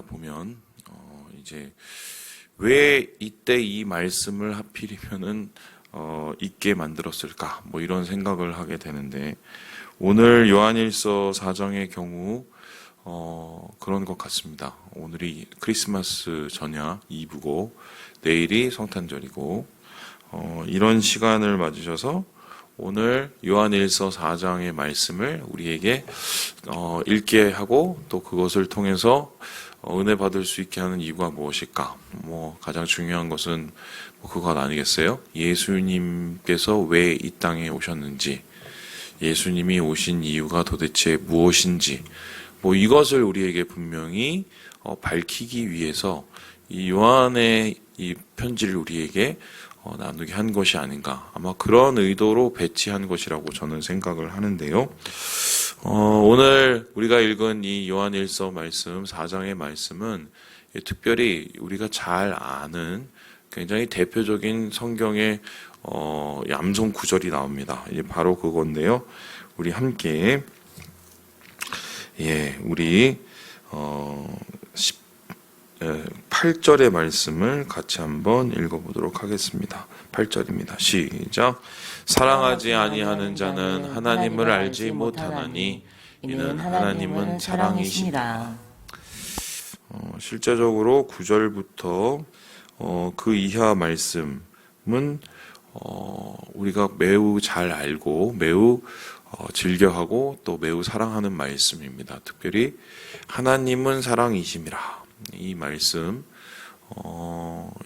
하다 보면 이제 왜 이때 이 말씀을 하필이면은 있게 만들었을까? 뭐 이런 생각을 하게 되는데 오늘 요한일서 4장의 경우 그런 것 같습니다. 오늘이 크리스마스 전야 2부고 내일이 성탄절이고 이런 시간을 맞으셔서 오늘 요한일서 4장의 말씀을 우리에게 읽게 하고 또 그것을 통해서 은혜 받을 수 있게 하는 이유가 무엇일까? 가장 중요한 것은 그것 아니겠어요? 예수님께서 왜 이 땅에 오셨는지, 예수님이 오신 이유가 도대체 무엇인지, 이것을 우리에게 분명히 밝히기 위해서 이 요한의 이 편지를 우리에게 나누게 한 것이 아닌가. 아마 그런 의도로 배치한 것이라고 저는 생각을 하는데요. 오늘 우리가 읽은 이 요한일서 말씀, 4장의 말씀은 특별히 우리가 잘 아는 굉장히 대표적인 성경의 암송 구절이 나옵니다. 이제 바로 그건데요. 우리 함께 우리 8절의 말씀을 같이 한번 읽어보도록 하겠습니다. 8절입니다. 시작. 사랑하지 아니하는 자는 하나님을 알지 못하나니 이는 하나님은 사랑이시니라. 실제적으로 9절부터 그 이하 말씀은 우리가 매우 잘 알고 매우 즐겨하고 또 매우 사랑하는 말씀입니다. 특별히 하나님은 사랑이심이라. 이 말씀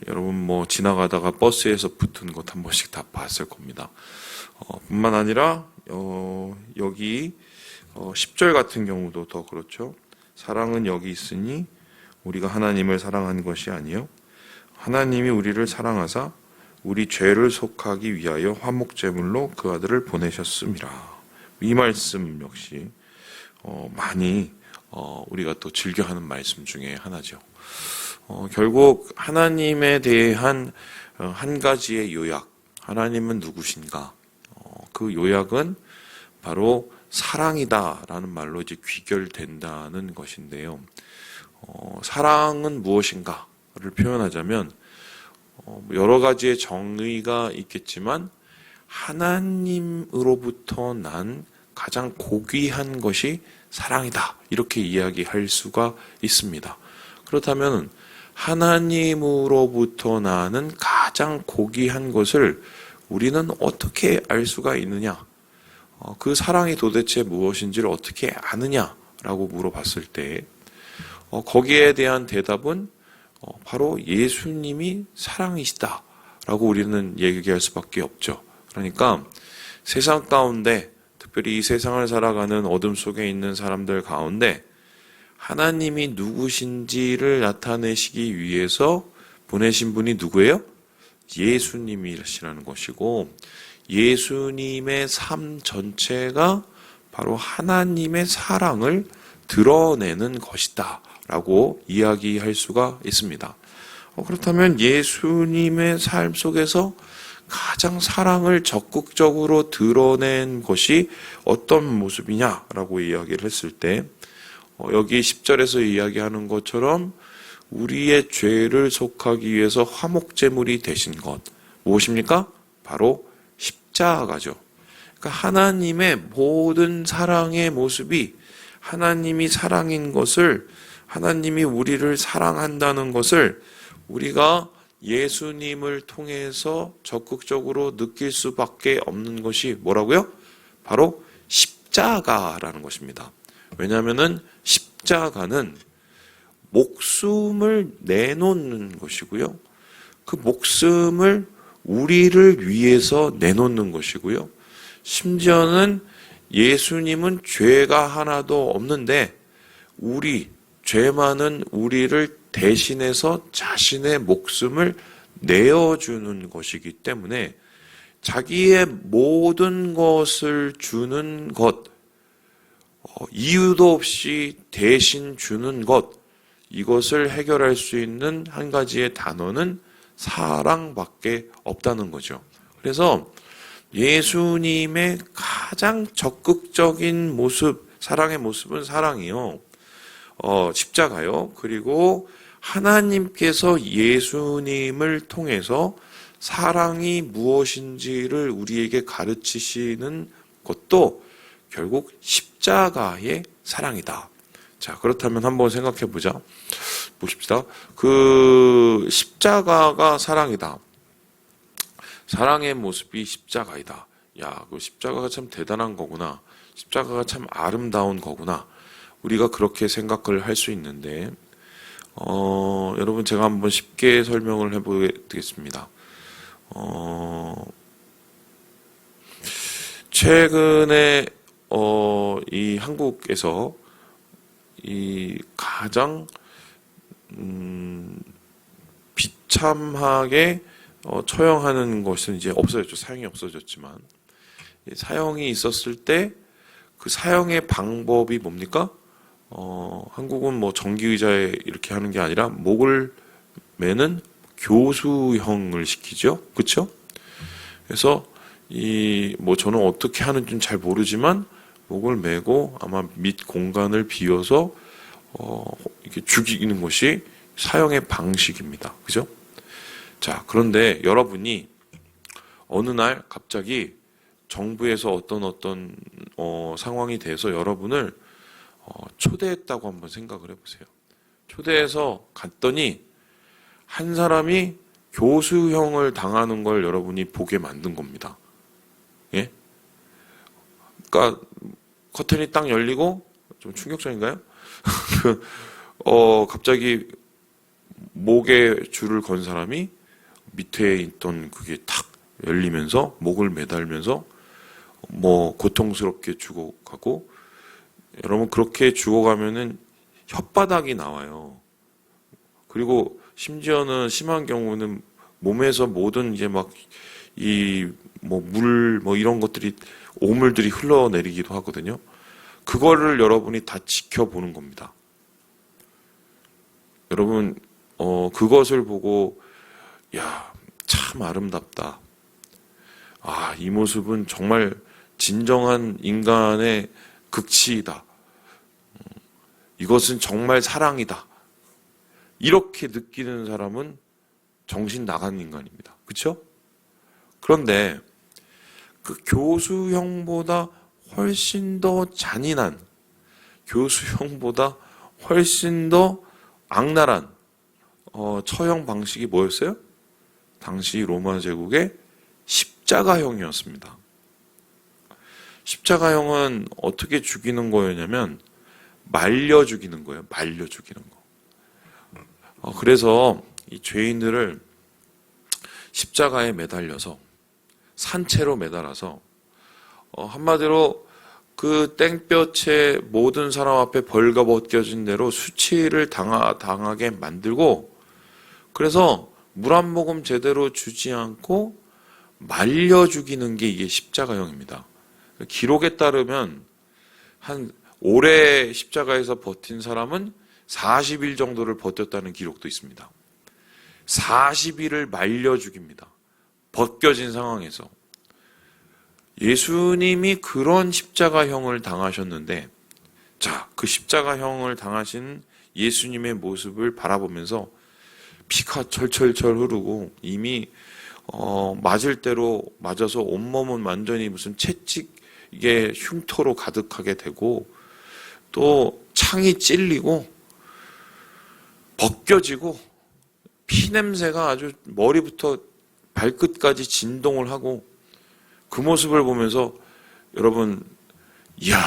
여러분 지나가다가 버스에서 붙은 것 한 번씩 다 봤을 겁니다. 뿐만 아니라 여기 10절 같은 경우도 더 그렇죠. 사랑은 여기 있으니 우리가 하나님을 사랑한 것이 아니요 하나님이 우리를 사랑하사 우리 죄를 속하기 위하여 화목제물로 그 아들을 보내셨음이라. 이 말씀 역시 많이 우리가 또 즐겨하는 말씀 중에 하나죠. 결국 하나님에 대한 한 가지의 요약, 하나님은 누구신가? 그 요약은 바로 사랑이다라는 말로 이제 귀결된다는 것인데요. 사랑은 무엇인가를 표현하자면 여러 가지의 정의가 있겠지만 하나님으로부터 난 가장 고귀한 것이 사랑이다. 이렇게 이야기할 수가 있습니다. 그렇다면 하나님으로부터 나는 가장 고귀한 것을 우리는 어떻게 알 수가 있느냐? 그 사랑이 도대체 무엇인지를 어떻게 아느냐라고 물어봤을 때 거기에 대한 대답은 바로 예수님이 사랑이시다라고 우리는 얘기할 수밖에 없죠. 그러니까 세상 가운데 특별히 이 세상을 살아가는 어둠 속에 있는 사람들 가운데 하나님이 누구신지를 나타내시기 위해서 보내신 분이 누구예요? 예수님이시라는 것이고 예수님의 삶 전체가 바로 하나님의 사랑을 드러내는 것이다 라고 이야기할 수가 있습니다. 그렇다면 예수님의 삶 속에서 가장 사랑을 적극적으로 드러낸 것이 어떤 모습이냐라고 이야기를 했을 때 여기 10절에서 이야기하는 것처럼 우리의 죄를 속하기 위해서 화목제물이 되신 것 무엇입니까? 바로 십자가죠. 그러니까 하나님의 모든 사랑의 모습이 하나님이 사랑인 것을 하나님이 우리를 사랑한다는 것을 우리가 예수님을 통해서 적극적으로 느낄 수밖에 없는 것이 뭐라고요? 바로 십자가라는 것입니다. 왜냐하면 십자가는 목숨을 내놓는 것이고요. 그 목숨을 우리를 위해서 내놓는 것이고요. 심지어는 예수님은 죄가 하나도 없는데 죄 많은 우리를 대신해서 자신의 목숨을 내어주는 것이기 때문에 자기의 모든 것을 주는 것, 이유도 없이 대신 주는 것, 이것을 해결할 수 있는 한 가지의 단어는 사랑밖에 없다는 거죠. 그래서 예수님의 가장 적극적인 모습, 사랑의 모습은 사랑이요. 십자가요. 그리고 하나님께서 예수님을 통해서 사랑이 무엇인지를 우리에게 가르치시는 것도 결국 십자가의 사랑이다. 자, 그렇다면 한번 생각해 보십시다. 그 십자가가 사랑이다. 사랑의 모습이 십자가이다. 야, 그 십자가가 참 대단한 거구나. 십자가가 참 아름다운 거구나. 우리가 그렇게 생각을 할 수 있는데, 여러분 제가 한번 쉽게 설명을 해보겠습니다. 최근에 이 한국에서 이 가장 비참하게 처형하는 것은 이제 없어졌죠. 사형이 없어졌지만 사형이 있었을 때 그 사형의 방법이 뭡니까? 한국은 뭐 정기의자에 이렇게 하는 게 아니라 목을 매는 교수형을 시키죠. 그렇죠? 그래서 뭐 저는 어떻게 하는지는 잘 모르지만 목을 매고 아마 밑 공간을 비워서 이렇게 죽이는 것이 사형의 방식입니다. 그죠? 자, 그런데 여러분이 어느 날 갑자기 정부에서 어떤 상황이 돼서 여러분을 초대했다고 한번 생각을 해보세요. 초대해서 갔더니 한 사람이 교수형을 당하는 걸 여러분이 보게 만든 겁니다. 예? 그러니까 커튼이 딱 열리고 좀 충격적인가요? 갑자기 목에 줄을 건 사람이 밑에 있던 그게 탁 열리면서 목을 매달면서 뭐 고통스럽게 죽어가고, 여러분 그렇게 죽어가면은 혓바닥이 나와요. 그리고 심지어는 심한 경우는 몸에서 모든 이제 막 이 뭐 물 뭐 이런 것들이 오물들이 흘러내리기도 하거든요. 그거를 여러분이 다 지켜보는 겁니다. 여러분 그것을 보고 야, 참 아름답다. 아, 이 모습은 정말 진정한 인간의 극치이다. 이것은 정말 사랑이다. 이렇게 느끼는 사람은 정신 나간 인간입니다. 그렇죠? 그런데 그 교수형보다 훨씬 더 잔인한, 교수형보다 훨씬 더 악랄한 처형 방식이 뭐였어요? 당시 로마 제국의 십자가형이었습니다. 십자가형은 어떻게 죽이는 거였냐면 말려 죽이는 거예요. 말려 죽이는 거. 그래서 이 죄인들을 십자가에 매달려서 산채로 매달아서 한마디로 그 땡볕에 모든 사람 앞에 벌거벗겨진 대로 수치를 당하게 만들고, 그래서 물 한 모금 제대로 주지 않고 말려 죽이는 게 이게 십자가형입니다. 기록에 따르면 한 오래 십자가에서 버틴 사람은 40일 정도를 버텼다는 기록도 있습니다. 40일을 말려 죽입니다. 벗겨진 상황에서. 예수님이 그런 십자가형을 당하셨는데, 자, 그 십자가형을 당하신 예수님의 모습을 바라보면서 피가 철철철 흐르고 이미 맞을 대로 맞아서 온몸은 완전히 무슨 채찍의 흉터로 가득하게 되고, 또 창이 찔리고 벗겨지고 피냄새가 아주 머리부터 발끝까지 진동을 하고, 그 모습을 보면서 여러분, 이야,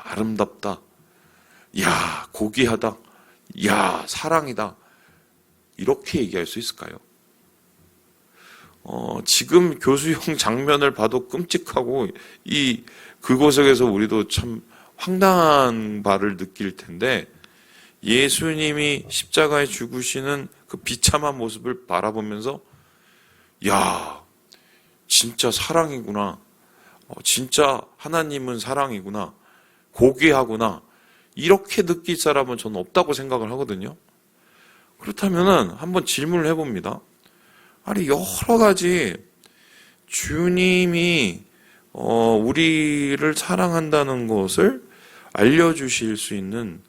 아름답다. 이야, 고귀하다. 이야, 사랑이다. 이렇게 얘기할 수 있을까요? 지금 교수형 장면을 봐도 끔찍하고 그곳에서 우리도 참 황당한 바를 느낄 텐데, 예수님이 십자가에 죽으시는 그 비참한 모습을 바라보면서 야, 진짜 사랑이구나. 진짜 하나님은 사랑이구나. 고귀하구나. 이렇게 느낄 사람은 저는 없다고 생각을 하거든요. 그렇다면은 한번 질문을 해봅니다. 아니, 여러 가지 주님이 우리를 사랑한다는 것을 알려주실 수 있는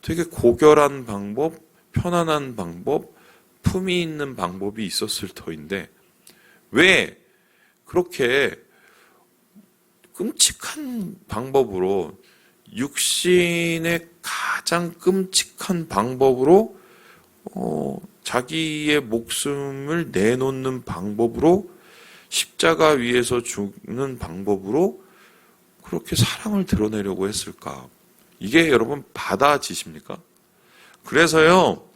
되게 고결한 방법, 편안한 방법, 품이 있는 방법이 있었을 터인데 왜 그렇게 끔찍한 방법으로, 육신의 가장 끔찍한 방법으로 자기의 목숨을 내놓는 방법으로, 십자가 위에서 죽는 방법으로 그렇게 사랑을 드러내려고 했을까? 이게 여러분 받아지십니까? 그래서요,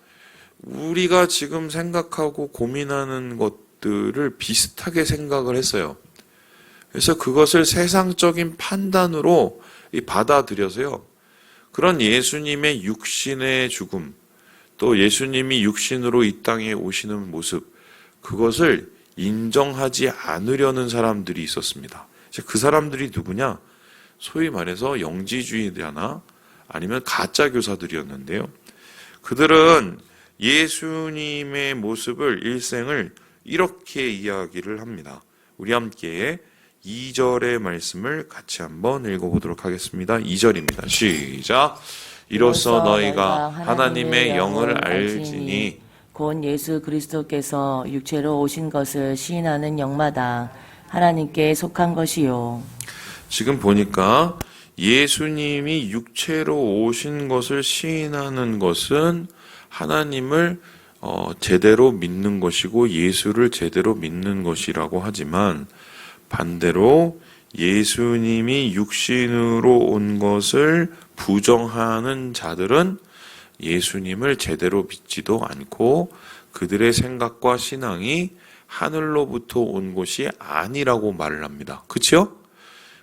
우리가 지금 생각하고 고민하는 것들을 비슷하게 생각을 했어요. 그래서 그것을 세상적인 판단으로 받아들여서요, 그런 예수님의 육신의 죽음, 또 예수님이 육신으로 이 땅에 오시는 모습, 그것을 인정하지 않으려는 사람들이 있었습니다. 그 사람들이 누구냐? 소위 말해서 영지주의자나 아니면 가짜 교사들이었는데요. 그들은 예수님의 모습을, 일생을 이렇게 이야기를 합니다. 우리 함께 2절의 말씀을 같이 한번 읽어보도록 하겠습니다. 2절입니다. 시작. 이로써 너희가 하나님의 영을 알지니 곧 예수 그리스도께서 육체로 오신 것을 시인하는 영마다 하나님께 속한 것이요. 지금 보니까 예수님이 육체로 오신 것을 시인하는 것은 하나님을 제대로 믿는 것이고 예수를 제대로 믿는 것이라고 하지만, 반대로 예수님이 육신으로 온 것을 부정하는 자들은 예수님을 제대로 믿지도 않고 그들의 생각과 신앙이 하늘로부터 온 것이 아니라고 말을 합니다. 그렇죠?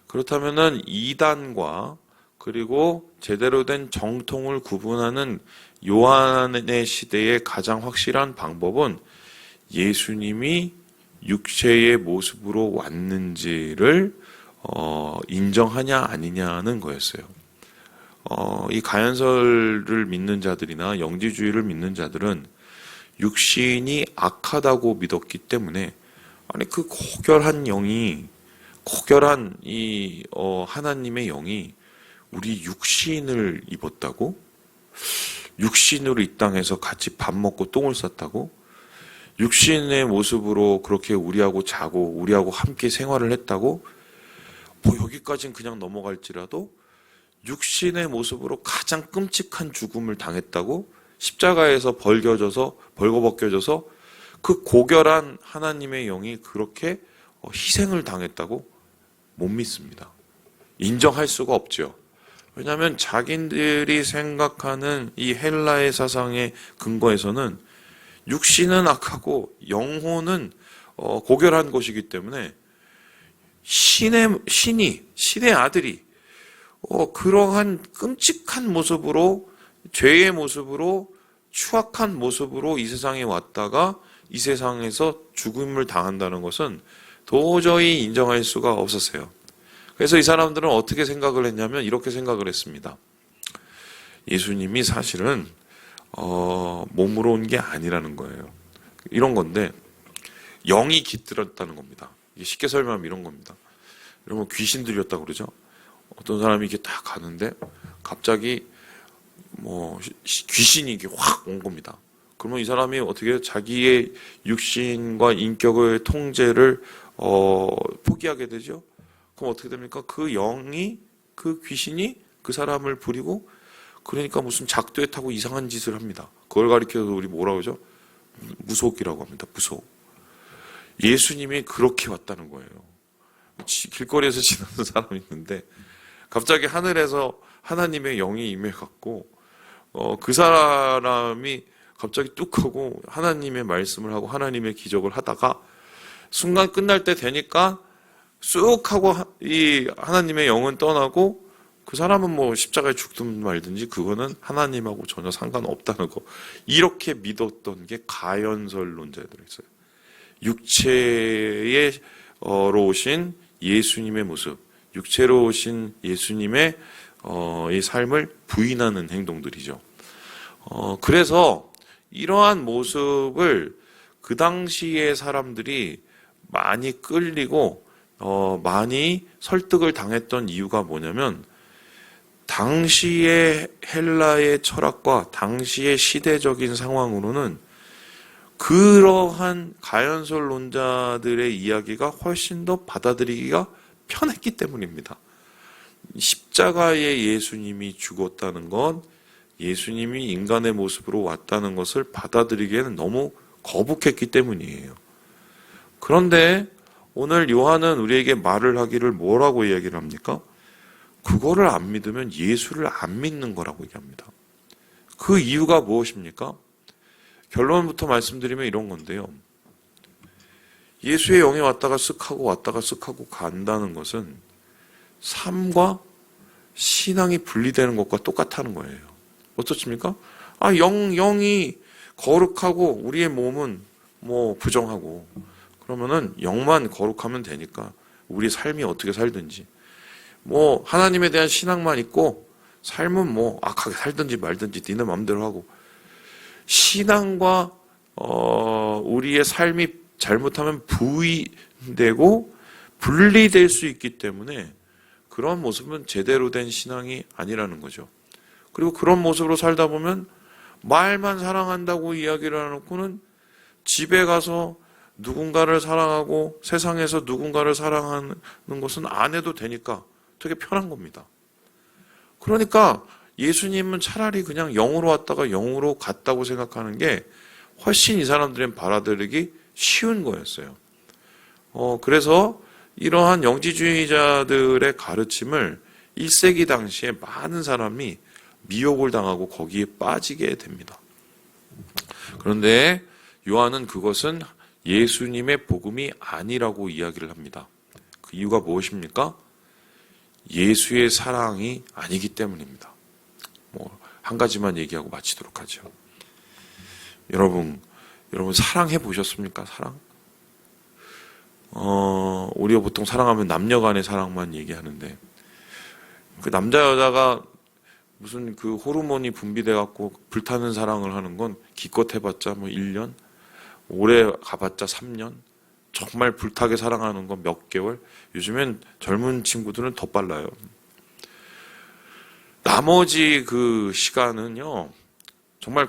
그렇다면은 이단과 그리고 제대로 된 정통을 구분하는 요한의 시대의 가장 확실한 방법은 예수님이 육체의 모습으로 왔는지를 인정하냐 아니냐는 거였어요. 이 가연설을 믿는 자들이나 영지주의를 믿는 자들은 육신이 악하다고 믿었기 때문에, 아니 그 고결한 영이, 고결한 이 하나님의 영이 우리 육신을 입었다고? 육신으로 이 땅에서 같이 밥 먹고 똥을 쌌다고? 육신의 모습으로 그렇게 우리하고 자고 우리하고 함께 생활을 했다고? 뭐 여기까지는 그냥 넘어갈지라도 육신의 모습으로 가장 끔찍한 죽음을 당했다고? 십자가에서 벌거벗겨져서 그 고결한 하나님의 영이 그렇게 희생을 당했다고? 못 믿습니다. 인정할 수가 없죠. 왜냐하면 자기들이 생각하는 이 헬라의 사상의 근거에서는 육신은 악하고 영혼은 고결한 것이기 때문에 신의 아들이 그러한 끔찍한 모습으로, 죄의 모습으로, 추악한 모습으로 이 세상에 왔다가 이 세상에서 죽음을 당한다는 것은 도저히 인정할 수가 없었어요. 그래서 이 사람들은 어떻게 생각을 했냐면 이렇게 생각을 했습니다. 예수님이 사실은 몸으로 온 게 아니라는 거예요. 이런 건데, 영이 깃들었다는 겁니다. 이게 쉽게 설명하면 이런 겁니다. 이런 거 귀신 들렸다고 그러죠. 어떤 사람이 이렇게 딱 가는데 갑자기 귀신이 이게 확 온 겁니다. 그러면 이 사람이 어떻게 자기의 육신과 인격의 통제를 포기하게 되죠. 그럼 어떻게 됩니까? 그 영이, 그 귀신이 그 사람을 부리고, 그러니까 무슨 작두에 타고 이상한 짓을 합니다. 그걸 가리켜서 우리 뭐라고 그러죠? 무속이라고 합니다. 무속. 예수님이 그렇게 왔다는 거예요. 길거리에서 지나는 사람이 있는데 갑자기 하늘에서 하나님의 영이 임해갖고 그 사람이 갑자기 뚝 하고 하나님의 말씀을 하고 하나님의 기적을 하다가 순간 끝날 때 되니까 쑥 하고 이 하나님의 영은 떠나고, 그 사람은 뭐 십자가에 죽든 말든지 그거는 하나님하고 전혀 상관없다는 거, 이렇게 믿었던 게 가연설론자들이었어요. 육체로 오신 예수님의 모습, 육체로 오신 예수님의 이 삶을 부인하는 행동들이죠. 그래서 이러한 모습을 그 당시의 사람들이 많이 끌리고 많이 설득을 당했던 이유가 뭐냐면, 당시의 헬라의 철학과 당시의 시대적인 상황으로는 그러한 가연설론자들의 이야기가 훨씬 더 받아들이기가 편했기 때문입니다. 십자가에 예수님이 죽었다는 건 예수님이 인간의 모습으로 왔다는 것을 받아들이기에는 너무 거북했기 때문이에요. 그런데 오늘 요한은 우리에게 말을 하기를 뭐라고 이야기를 합니까? 그거를 안 믿으면 예수를 안 믿는 거라고 얘기합니다. 그 이유가 무엇입니까? 결론부터 말씀드리면 이런 건데요. 예수의 영이 왔다가 쓱 하고 간다는 것은 삶과 신앙이 분리되는 것과 똑같다는 거예요. 어떻습니까? 영이 거룩하고 우리의 몸은 부정하고 그러면은 영만 거룩하면 되니까 우리 삶이 어떻게 살든지 하나님에 대한 신앙만 있고 삶은 악하게 살든지 말든지 니네 마음대로 하고 신앙과 우리의 삶이 잘못하면 부의되고 분리될 수 있기 때문에 그런 모습은 제대로 된 신앙이 아니라는 거죠. 그리고 그런 모습으로 살다 보면 말만 사랑한다고 이야기를 해놓고는 집에 가서 누군가를 사랑하고 세상에서 누군가를 사랑하는 것은 안 해도 되니까 되게 편한 겁니다. 그러니까 예수님은 차라리 그냥 영으로 왔다가 영으로 갔다고 생각하는 게 훨씬 이 사람들은 받아들이기 쉬운 거였어요. 그래서 이러한 영지주의자들의 가르침을 1세기 당시에 많은 사람이 미혹을 당하고 거기에 빠지게 됩니다. 그런데 요한은 그것은 예수님의 복음이 아니라고 이야기를 합니다. 그 이유가 무엇입니까? 예수의 사랑이 아니기 때문입니다. 한 가지만 얘기하고 마치도록 하죠. 여러분 사랑해 보셨습니까? 사랑? 우리가 보통 사랑하면 남녀 간의 사랑만 얘기하는데 그 남자 여자가 무슨 그 호르몬이 분비돼 갖고 불타는 사랑을 하는 건 기껏 해봤자 1년, 오래 가봤자 3년, 정말 불타게 사랑하는 건 몇 개월. 요즘엔 젊은 친구들은 더 빨라요. 나머지 그 시간은요, 정말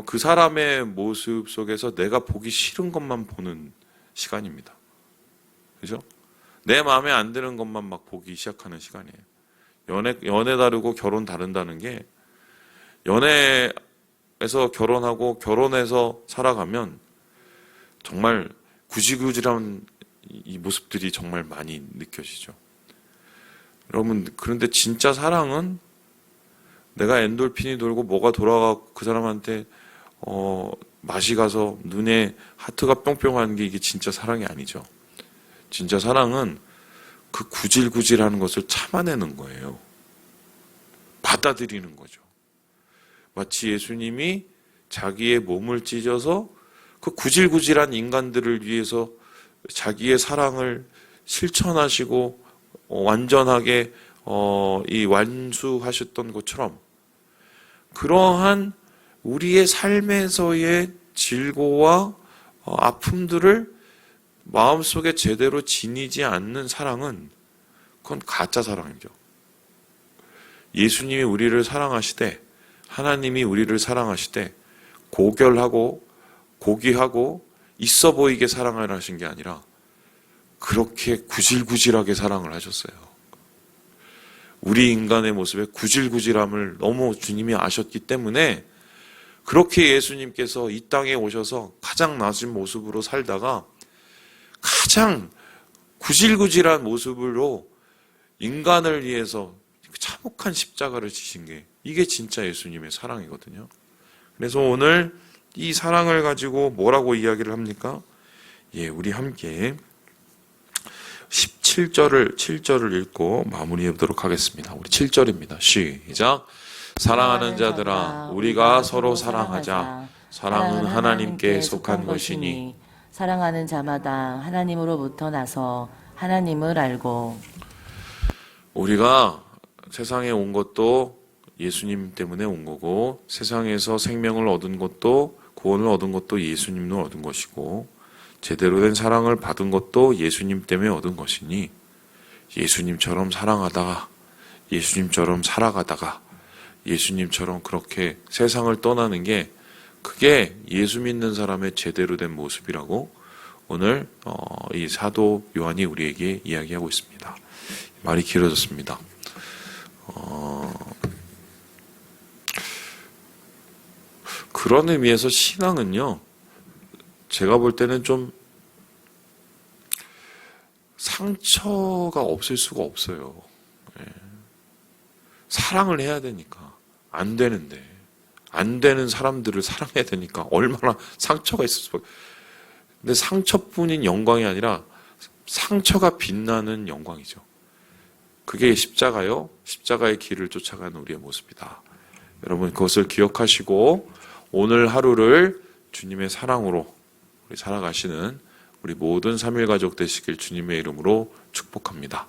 그 사람의 모습 속에서 내가 보기 싫은 것만 보는 시간입니다. 그죠? 내 마음에 안 드는 것만 막 보기 시작하는 시간이에요. 연애 다르고 결혼 다른다는 게 연애에서 결혼하고 결혼해서 살아가면 정말 구질구질한 이 모습들이 정말 많이 느껴지죠. 여러분, 그런데 진짜 사랑은 내가 엔돌핀이 돌고 뭐가 돌아가고 그 사람한테 맛이 가서 눈에 하트가 뿅뿅하는 게 이게 진짜 사랑이 아니죠. 진짜 사랑은 그 구질구질하는 것을 참아내는 거예요. 받아들이는 거죠. 마치 예수님이 자기의 몸을 찢어서 그 구질구질한 인간들을 위해서 자기의 사랑을 실천하시고 완전하게 이 완수하셨던 것처럼 그러한 우리의 삶에서의 질고와 아픔들을 마음속에 제대로 지니지 않는 사랑은 그건 가짜 사랑이죠. 예수님이 우리를 사랑하시되 하나님이 우리를 사랑하시되 고결하고 고귀하고 있어 보이게 사랑을 하신 게 아니라 그렇게 구질구질하게 사랑을 하셨어요. 우리 인간의 모습의 구질구질함을 너무 주님이 아셨기 때문에 그렇게 예수님께서 이 땅에 오셔서 가장 낮은 모습으로 살다가 가장 구질구질한 모습으로 인간을 위해서 참혹한 십자가를 지신 게 이게 진짜 예수님의 사랑이거든요. 그래서 오늘 이 사랑을 가지고 뭐라고 이야기를 합니까? 우리 함께 7절을 읽고 마무리해 보도록 하겠습니다. 우리 7절입니다. 시작. 사랑하는 자들아, 우리가 서로 사랑하자. 사랑은 하나님께 속한 것이니. 사랑하는 자마다 하나님으로부터 나서 하나님을 알고. 우리가 세상에 온 것도 예수님 때문에 온 거고, 세상에서 생명을 얻은 것도, 구원을 얻은 것도 예수님을 얻은 것이고, 제대로 된 사랑을 받은 것도 예수님 때문에 얻은 것이니 예수님처럼 사랑하다가 예수님처럼 살아가다가 예수님처럼 그렇게 세상을 떠나는 게 그게 예수 믿는 사람의 제대로 된 모습이라고 오늘 이 사도 요한이 우리에게 이야기하고 있습니다. 말이 길어졌습니다. 그런 의미에서 신앙은요, 제가 볼 때는 좀 상처가 없을 수가 없어요. 예. 사랑을 해야 되니까. 안 되는데. 안 되는 사람들을 사랑해야 되니까 얼마나 상처가 있을 수밖에. 근데 상처뿐인 영광이 아니라 상처가 빛나는 영광이죠. 그게 십자가요. 십자가의 길을 쫓아가는 우리의 모습이다. 여러분 그것을 기억하시고 오늘 하루를 주님의 사랑으로 우리 살아가시는 우리 모든 3일 가족 되시길 주님의 이름으로 축복합니다.